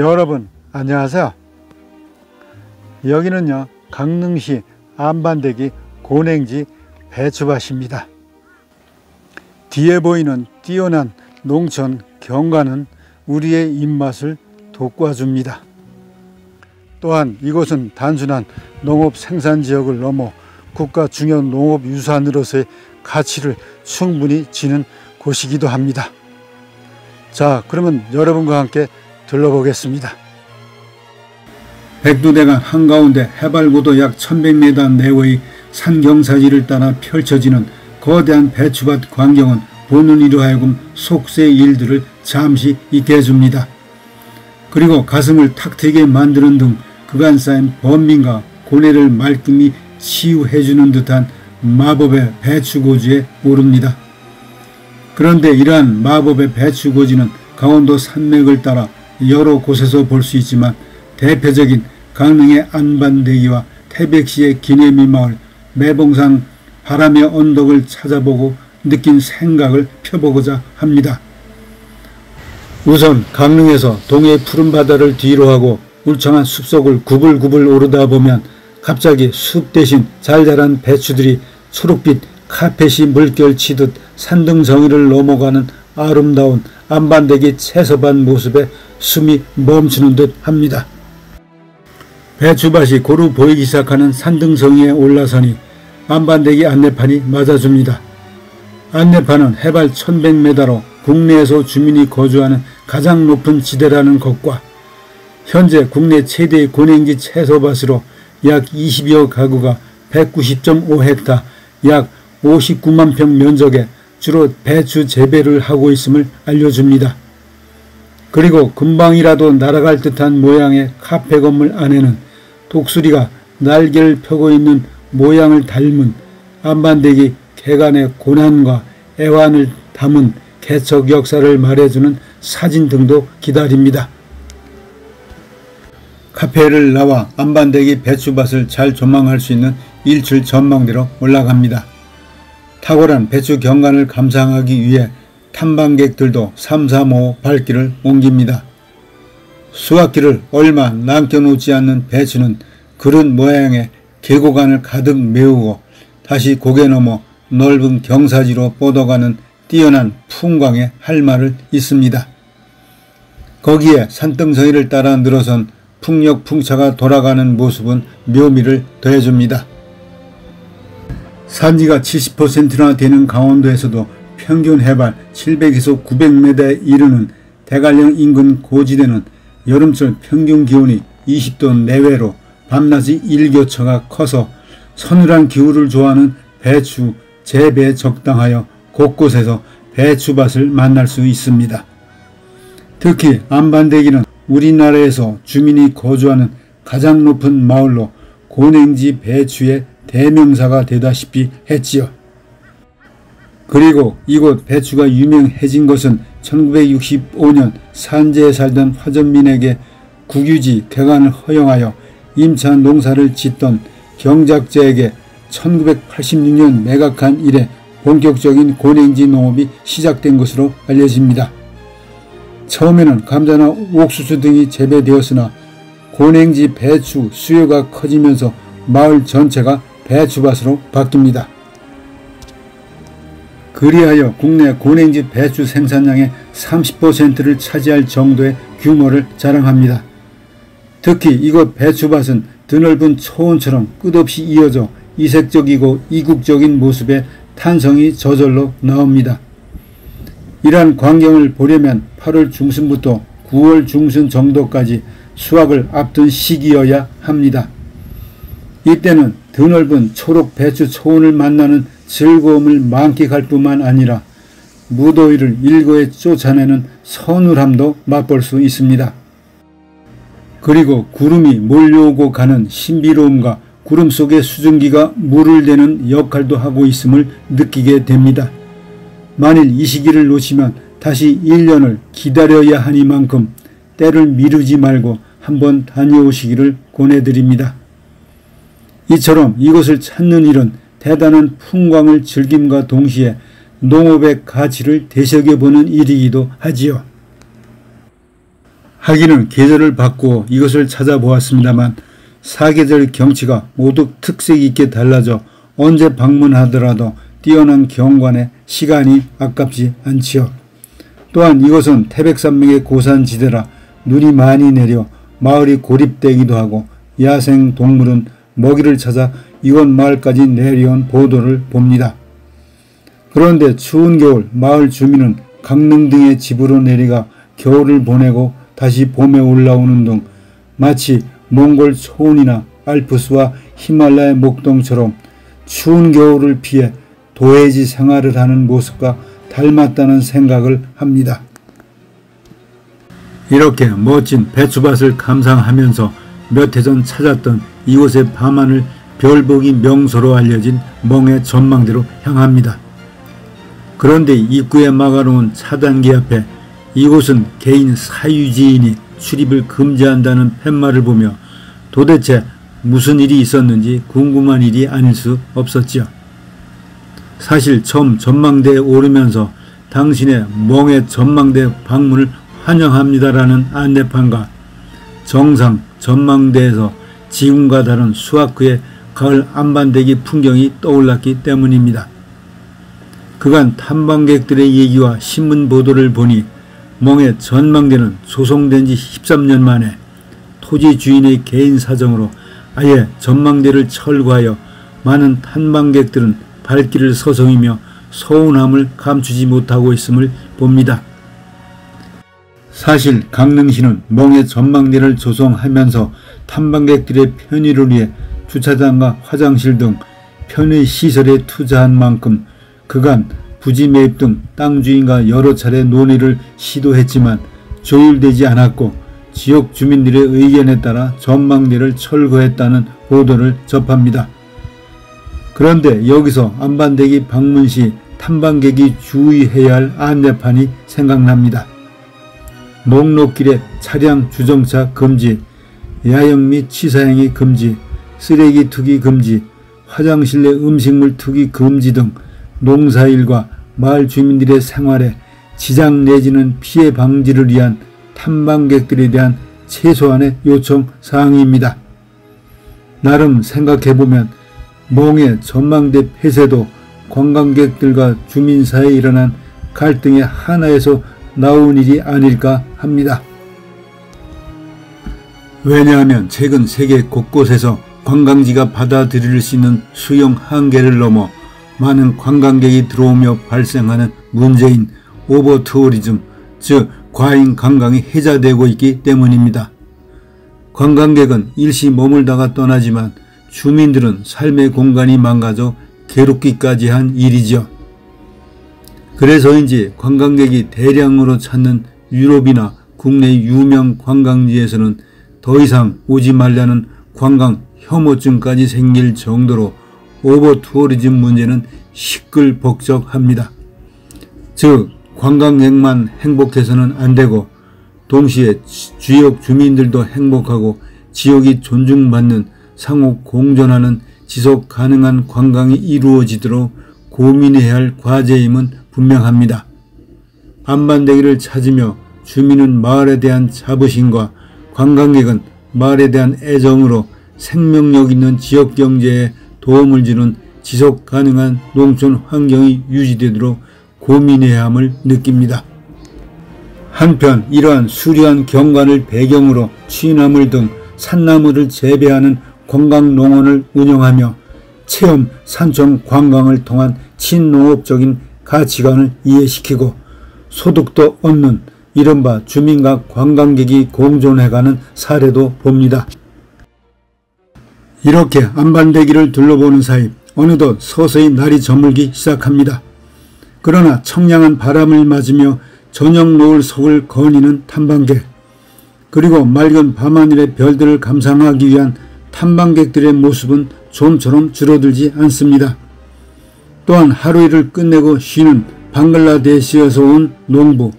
여러분 안녕하세요. 여기는요 강릉시 안반대기 고냉지 배추밭입니다. 뒤에 보이는 뛰어난 농촌 경관은 우리의 입맛을 돋궈줍니다. 또한 이곳은 단순한 농업 생산지역을 넘어 국가 중요 농업유산으로서의 가치를 충분히 지닌 곳이기도 합니다. 자, 그러면 여러분과 함께 들러보겠습니다. 백두대간 한가운데 해발고도 약 1100m 내외의 산경사지를 따라 펼쳐지는 거대한 배추밭 광경은 보는 이로 하여금 속세의 일들을 잠시 잊게 해줍니다. 그리고 가슴을 탁 트이게 만드는 등 그간 쌓인 번민과 고뇌를 말끔히 치유해주는 듯한 마법의 배추고지에 오릅니다. 그런데 이러한 마법의 배추고지는 강원도 산맥을 따라 여러 곳에서 볼 수 있지만 대표적인 강릉의 안반대기와 태백시의 기내미 마을, 매봉산 바람의 언덕을 찾아보고 느낀 생각을 펴보고자 합니다. 우선 강릉에서 동해의 푸른 바다를 뒤로하고 울창한 숲속을 구불구불 오르다 보면 갑자기 숲 대신 잘 자란 배추들이 초록빛 카펫이 물결치듯 산등성이를 넘어가는 아름다운 안반대기 채섭한 모습에 숨이 멈추는 듯 합니다. 배추밭이 고루 보이기 시작하는 산등성이에 올라서니 안반대기 안내판이 맞아줍니다. 안내판은 해발 1100m로 국내에서 주민이 거주하는 가장 높은 지대라는 것과 현재 국내 최대의 고냉지 채소밭으로 약 20여 가구가 190.5헥타 약 59만 평 면적에 주로 배추 재배를 하고 있음을 알려줍니다. 그리고 금방이라도 날아갈 듯한 모양의 카페 건물 안에는 독수리가 날개를 펴고 있는 모양을 닮은 안반대기 개간의 고난과 애환을 담은 개척 역사를 말해주는 사진 등도 기다립니다. 카페를 나와 안반대기 배추밭을 잘 조망할 수 있는 일출 전망대로 올라갑니다. 탁월한 배추 경관을 감상하기 위해 탐방객들도 삼삼오오 발길을 옮깁니다. 수확기를 얼마 남겨놓지 않는 배추는 그릇 모양의 계곡안을 가득 메우고 다시 고개 넘어 넓은 경사지로 뻗어가는 뛰어난 풍광에 할 말을 있습니다. 거기에 산등성이를 따라 늘어선 풍력풍차가 돌아가는 모습은 묘미를 더해줍니다. 산지가 70%나 되는 강원도에서도 평균 해발 700에서 900m에 이르는 대관령 인근 고지대는 여름철 평균 기온이 20도 내외로 밤낮이 일교차가 커서 서늘한 기후를 좋아하는 배추 재배에 적당하여 곳곳에서 배추밭을 만날 수 있습니다. 특히 안반대기는 우리나라에서 주민이 거주하는 가장 높은 마을로 고냉지 배추의 대명사가 되다시피 했지요. 그리고 이곳 배추가 유명해진 것은 1965년 산지에 살던 화전민에게 국유지 개간을 허용하여 임차 농사를 짓던 경작자에게 1986년 매각한 이래 본격적인 고냉지 농업이 시작된 것으로 알려집니다. 처음에는 감자나 옥수수 등이 재배되었으나 고냉지 배추 수요가 커지면서 마을 전체가 배추밭으로 바뀝니다. 그리하여 국내 고냉지 배추 생산량의 30%를 차지할 정도의 규모를 자랑합니다. 특히 이곳 배추밭은 드넓은 초원처럼 끝없이 이어져 이색적이고 이국적인 모습의 탄성이 저절로 나옵니다. 이러한 광경을 보려면 8월 중순부터 9월 중순 정도까지 수확을 앞둔 시기여야 합니다. 이때는 드넓은 초록 배추 초원을 만나는 즐거움을 만끽할 뿐만 아니라 무더위를 일거에 쫓아내는 서늘함도 맛볼 수 있습니다. 그리고 구름이 몰려오고 가는 신비로움과 구름 속의 수증기가 물을 대는 역할도 하고 있음을 느끼게 됩니다. 만일 이 시기를 놓치면 다시 1년을 기다려야 하니만큼 때를 미루지 말고 한번 다녀오시기를 권해드립니다. 이처럼 이곳을 찾는 일은 대단한 풍광을 즐김과 동시에 농업의 가치를 되새겨보는 일이기도 하지요. 하기는 계절을 바꾸어 이것을 찾아보았습니다만 사계절 경치가 모두 특색 있게 달라져 언제 방문하더라도 뛰어난 경관에 시간이 아깝지 않지요. 또한 이곳은 태백산맥의 고산지대라 눈이 많이 내려 마을이 고립되기도 하고 야생 동물은 먹이를 찾아 이곳 마을까지 내려온 보도를 봅니다. 그런데 추운 겨울 마을 주민은 강릉 등의 집으로 내려가 겨울을 보내고 다시 봄에 올라오는 등 마치 몽골 초원이나 알프스와 히말라야 목동처럼 추운 겨울을 피해 도해지 생활을 하는 모습과 닮았다는 생각을 합니다. 이렇게 멋진 배추밭을 감상하면서 몇 해 전 찾았던 이곳의 밤하늘 별보기 명소로 알려진 멍해 전망대로 향합니다. 그런데 입구에 막아놓은 차단기 앞에 이곳은 개인 사유지인이 출입을 금지한다는 팻말을 보며 도대체 무슨 일이 있었는지 궁금한 일이 아닐 수 없었지요. 사실 처음 전망대에 오르면서 당신의 멍해 전망대 방문을 환영합니다라는 안내판과 정상 전망대에서 지금과 다른 수학후의 가을 안반대기 풍경이 떠올랐기 때문입니다. 그간 탐방객들의 얘기와 신문 보도를 보니 멍해 전망대는 조성된 지 13년 만에 토지 주인의 개인 사정으로 아예 전망대를 철거하여 많은 탐방객들은 발길을 서성이며 서운함을 감추지 못하고 있음을 봅니다. 사실 강릉시는 멍해 전망대를 조성하면서 탐방객들의 편의를 위해 주차장과 화장실 등 편의시설에 투자한 만큼 그간 부지 매입 등 땅 주인과 여러 차례 논의를 시도했지만 조율되지 않았고 지역 주민들의 의견에 따라 전망대를 철거했다는 보도를 접합니다. 그런데 여기서 안반대기 방문 시 탐방객이 주의해야 할 안내판이 생각납니다. 목록길에 차량 주정차 금지, 야영 및 치사행위 금지, 쓰레기 투기 금지, 화장실 내 음식물 투기 금지 등 농사일과 마을 주민들의 생활에 지장 내지는 피해 방지를 위한 탐방객들에 대한 최소한의 요청 사항입니다. 나름 생각해보면 멍해 전망대 폐쇄도 관광객들과 주민 사이에 일어난 갈등의 하나에서 나온 일이 아닐까 합니다. 왜냐하면 최근 세계 곳곳에서 관광지가 받아들일 수 있는 수용 한계를 넘어 많은 관광객이 들어오며 발생하는 문제인 오버투어리즘, 즉 과잉 관광이 해자되고 있기 때문입니다. 관광객은 일시 머물다가 떠나지만 주민들은 삶의 공간이 망가져 괴롭기까지 한 일이죠. 그래서인지 관광객이 대량으로 찾는 유럽이나 국내 유명 관광지에서는 더 이상 오지 말라는 관광 혐오증까지 생길 정도로 오버투어리즘 문제는 시끌벅적합니다. 즉 관광객만 행복해서는 안되고 동시에 지역 주민들도 행복하고 지역이 존중받는 상호 공존하는 지속가능한 관광이 이루어지도록 고민해야 할 과제임은 분명합니다. 안반대기를 찾으며 주민은 마을에 대한 자부심과 관광객은 마을에 대한 애정으로 생명력 있는 지역 경제에 도움을 주는 지속가능한 농촌 환경이 유지되도록 고민해야 함을 느낍니다. 한편 이러한 수려한 경관을 배경으로 취나물 등 산나물을 재배하는 관광농원을 운영하며 체험 산청 관광을 통한 친농업적인 가치관을 이해시키고 소득도 얻는 이른바 주민과 관광객이 공존해가는 사례도 봅니다. 이렇게 안반대기를 둘러보는 사이 어느덧 서서히 날이 저물기 시작합니다. 그러나 청량한 바람을 맞으며 저녁 노을 속을 거니는 탐방객, 그리고 맑은 밤하늘의 별들을 감상하기 위한 탐방객들의 모습은 좀처럼 줄어들지 않습니다. 또한 하루 일을 끝내고 쉬는 방글라데시에서 온 농부,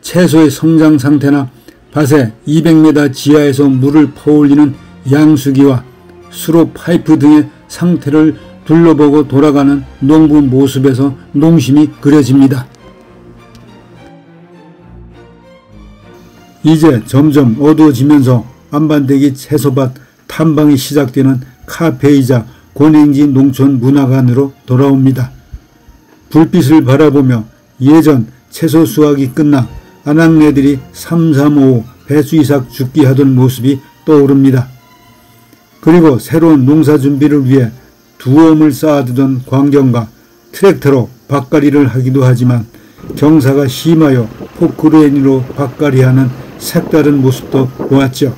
채소의 성장 상태나 밭에 200m 지하에서 물을 퍼올리는 양수기와 수로 파이프 등의 상태를 둘러보고 돌아가는 농부 모습에서 농심이 그려집니다. 이제 점점 어두워지면서 안반대기 채소밭 탐방이 시작되는 카페이자 고냉지 농촌 문화관으로 돌아옵니다. 불빛을 바라보며 예전 채소 수확이 끝나 아낙네들이 335 배수 이삭 죽기 하던 모습이 떠오릅니다. 그리고 새로운 농사 준비를 위해 두엄을 쌓아두던 광경과 트랙터로 밭갈이를 하기도 하지만 경사가 심하여 포크레인으로 밭갈이하는 색다른 모습도 보았죠.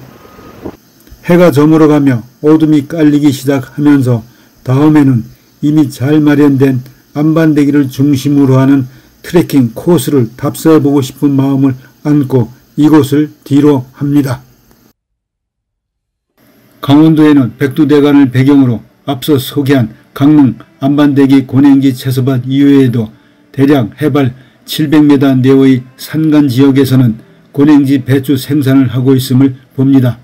해가 저물어가며 어둠이 깔리기 시작하면서 다음에는 이미 잘 마련된 안반대기를 중심으로 하는 트레킹 코스를 답사해보고 싶은 마음을 안고 이곳을 뒤로 합니다. 강원도에는 백두대간을 배경으로 앞서 소개한 강릉 안반대기 고냉지 채소밭 이외에도 대략 해발 700m 내외의 산간 지역에서는 고냉지 배추 생산을 하고 있음을 봅니다.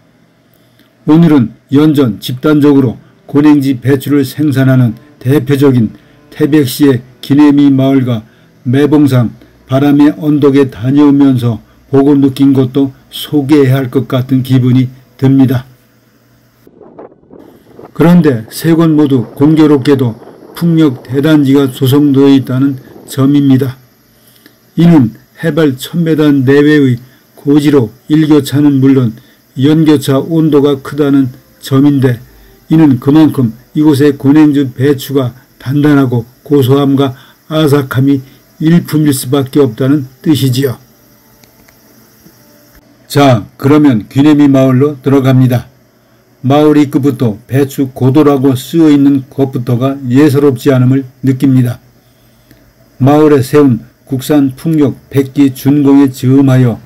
오늘은 연전 집단적으로 고냉지 배추를 생산하는 대표적인 태백시의 기내미 마을과 매봉산 바람의 언덕에 다녀오면서 보고 느낀 것도 소개해야 할 것 같은 기분이 듭니다. 그런데 세 곳 모두 공교롭게도 풍력 대단지가 조성되어 있다는 점입니다. 이는 해발 1000m 내외의 고지로 일교차는 물론 연교차 온도가 크다는 점인데 이는 그만큼 이곳의 고냉지 배추가 단단하고 고소함과 아삭함이 일품일 수밖에 없다는 뜻이지요. 자, 그러면 귀내미 마을로 들어갑니다. 마을 입구부터 배추 고도라고 쓰여있는 것부터가 예사롭지 않음을 느낍니다. 마을에 세운 국산 풍력 100기 준공에 즈음하여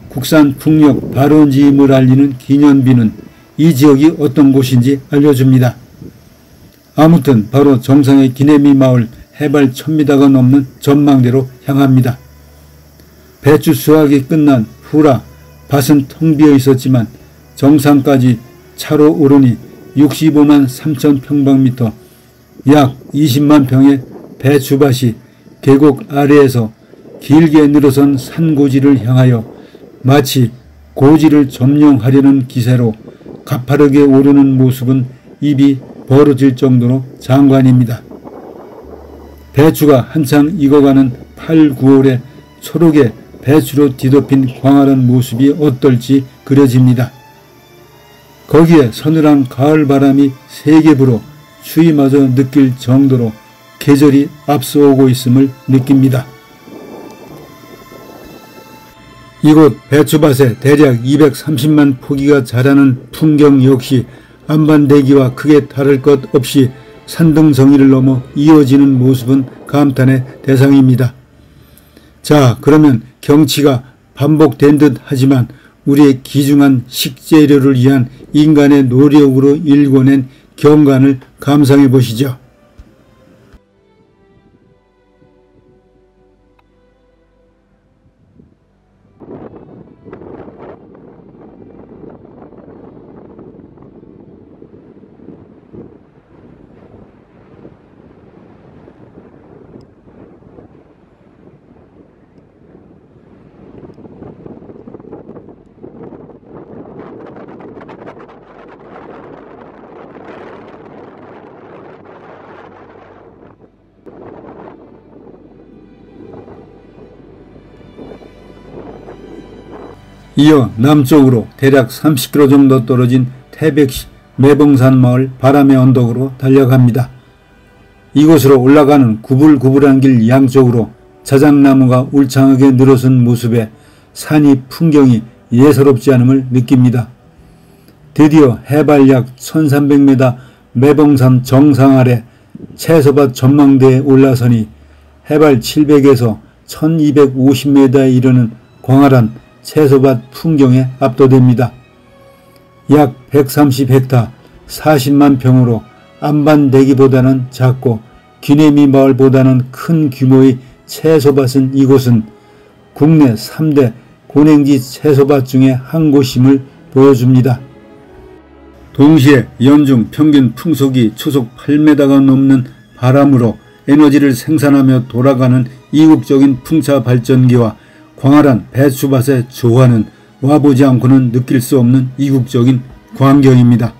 국산 풍력 발원지임을 알리는 기념비는 이 지역이 어떤 곳인지 알려줍니다. 아무튼 바로 정상의 기내미 마을 해발 1000m가 넘는 전망대로 향합니다. 배추 수확이 끝난 후라 밭은 텅 비어 있었지만 정상까지 차로 오르니 65만 3천 평방미터 약 20만 평의 배추밭이 계곡 아래에서 길게 늘어선 산고지를 향하여 마치 고지를 점령하려는 기세로 가파르게 오르는 모습은 입이 벌어질 정도로 장관입니다. 배추가 한창 익어가는 8, 9월에 초록의 배추로 뒤덮인 광활한 모습이 어떨지 그려집니다. 거기에 서늘한 가을바람이 세게 불어 추위마저 느낄 정도로 계절이 앞서오고 있음을 느낍니다. 이곳 배추밭에 대략 230만 포기가 자라는 풍경 역시 안반대기와 크게 다를 것 없이 산등성이를 넘어 이어지는 모습은 감탄의 대상입니다. 자, 그러면 경치가 반복된 듯 하지만 우리의 귀중한 식재료를 위한 인간의 노력으로 일궈낸 경관을 감상해 보시죠. 이어 남쪽으로 대략 30km 정도 떨어진 태백시 매봉산 마을 바람의 언덕으로 달려갑니다. 이곳으로 올라가는 구불구불한 길 양쪽으로 자작나무가 울창하게 늘어선 모습에 산이 풍경이 예사롭지 않음을 느낍니다. 드디어 해발 약 1300m 매봉산 정상 아래 채소밭 전망대에 올라서니 해발 700에서 1250m에 이르는 광활한 채소밭 풍경에 압도됩니다. 약 130헥타 40만 평으로 안반대기보다는 작고 귀내미 마을보다는 큰 규모의 채소밭은 이곳은 국내 3대 고냉지 채소밭 중에 한 곳임을 보여줍니다. 동시에 연중 평균 풍속이 초속 8m가 넘는 바람으로 에너지를 생산하며 돌아가는 이국적인 풍차 발전기와 광활한 배추밭의 조화는 와보지 않고는 느낄 수 없는 이국적인 광경입니다.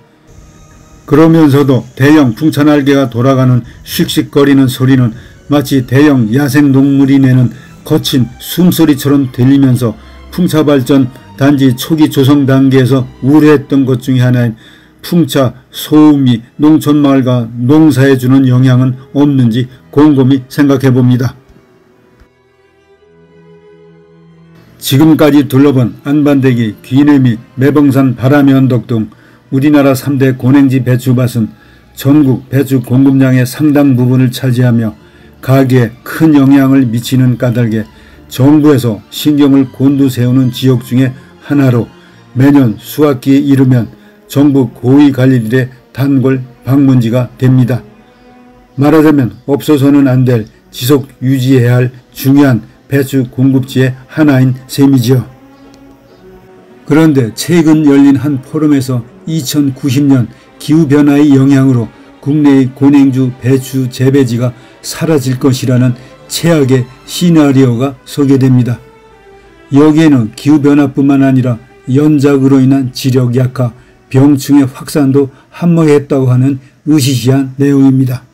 그러면서도 대형 풍차날개가 돌아가는 씩씩거리는 소리는 마치 대형 야생동물이 내는 거친 숨소리처럼 들리면서 풍차발전 단지 초기 조성 단계에서 우려했던 것 중에 하나인 풍차 소음이 농촌마을과 농사에 주는 영향은 없는지 곰곰이 생각해 봅니다. 지금까지 둘러본 안반대기, 귀내미, 매봉산 바람의 언덕 등 우리나라 3대 고냉지 배추밭은 전국 배추 공급량의 상당 부분을 차지하며 가계에 큰 영향을 미치는 까닭에 정부에서 신경을 곤두세우는 지역 중에 하나로 매년 수확기에 이르면 정부 고위관리들의 단골 방문지가 됩니다. 말하자면 없어서는 안 될 지속 유지해야 할 중요한 배추 공급지의 하나인 셈이지요. 그런데 최근 열린 한 포럼에서 2090년 기후변화의 영향으로 국내의 고냉주 배추 재배지가 사라질 것이라는 최악의 시나리오가 소개됩니다. 여기에는 기후변화뿐만 아니라 연작으로 인한 지력 약화, 병충해 확산도 함모했다고 하는 으시시한 내용입니다.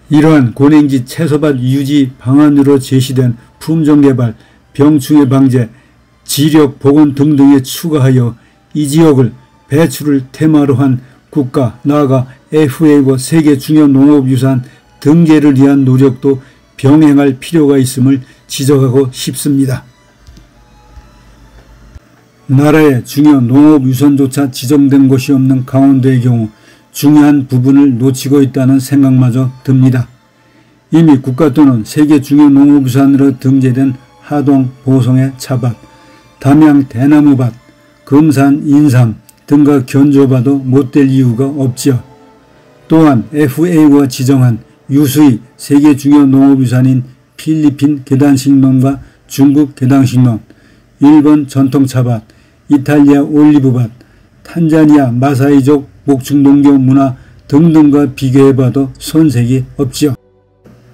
이러한 고냉지 채소밭 유지 방안으로 제시된 품종개발, 병충해 방제, 지력 복원 등등에 추가하여 이 지역을 배추를 테마로 한 국가, 나아가 FAO 세계 중요 농업유산 등재를 위한 노력도 병행할 필요가 있음을 지적하고 싶습니다. 나라의 중요 농업유산조차 지정된 곳이 없는 강원도의 경우 중요한 부분을 놓치고 있다는 생각마저 듭니다. 이미 국가 또는 세계 중요 농업유산으로 등재된 하동, 보성의 차밭, 담양 대나무밭, 금산, 인삼 등과 견줘봐도 못될 이유가 없지요. 또한 FAO가 지정한 유수의 세계 중요 농업유산인 필리핀 계단식농과 중국 계단식농, 일본 전통차밭, 이탈리아 올리브밭, 탄자니아 마사이족 목축농교 문화 등등과 비교해봐도 손색이 없지요.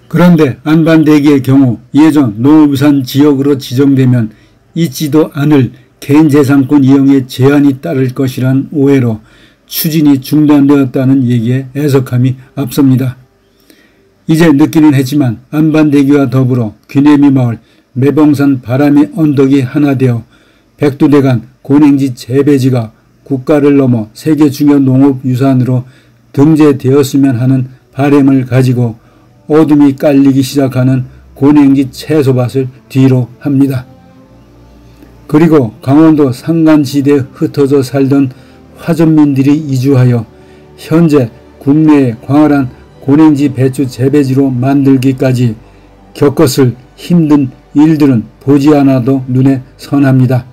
그런데 안반대기의 경우 예전 농업유산 지역으로 지정되면 잊지도 않을 개인재산권 이용에 제한이 따를 것이란 오해로 추진이 중단되었다는 얘기에 애석함이 앞섭니다. 이제 늦기는 했지만 안반대기와 더불어 귀내미 마을, 매봉산 바람의 언덕이 하나 되어 백두대간 고냉지 재배지가 국가를 넘어 세계 중요 농업유산으로 등재되었으면 하는 바람을 가지고 어둠이 깔리기 시작하는 고냉지 채소밭을 뒤로 합니다. 그리고 강원도 산간지대에 흩어져 살던 화전민들이 이주하여 현재 국내의 광활한 고냉지 배추 재배지로 만들기까지 겪었을 힘든 일들은 보지 않아도 눈에 선합니다.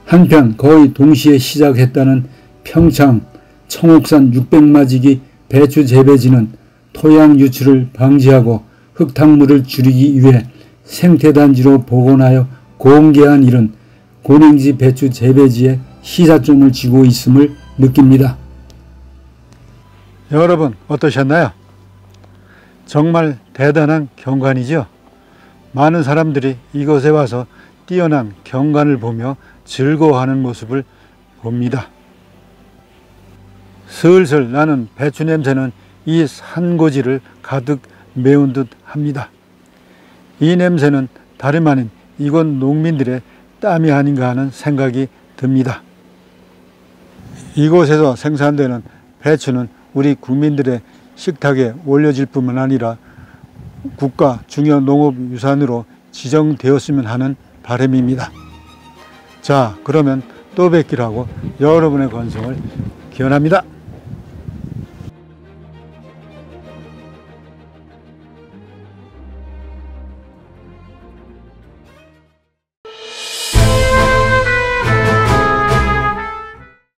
한편 거의 동시에 시작했다는 평창 청옥산 600마지기 배추 재배지는 토양 유출을 방지하고 흙탕물을 줄이기 위해 생태단지로 복원하여 공개한 일은 고냉지 배추 재배지에 시사점을 쥐고 있음을 느낍니다. 여러분 어떠셨나요? 정말 대단한 경관이죠. 많은 사람들이 이곳에 와서 뛰어난 경관을 보며 즐거워하는 모습을 봅니다. 슬슬 나는 배추 냄새는 이 산고지를 가득 메운 듯 합니다. 이 냄새는 다름 아닌 이곳 농민들의 땀이 아닌가 하는 생각이 듭니다. 이곳에서 생산되는 배추는 우리 국민들의 식탁에 올려질 뿐만 아니라 국가 중요 농업유산으로 지정되었으면 하는 바람입니다. 자, 그러면 또 뵙기로 하고 여러분의 건승을 기원합니다.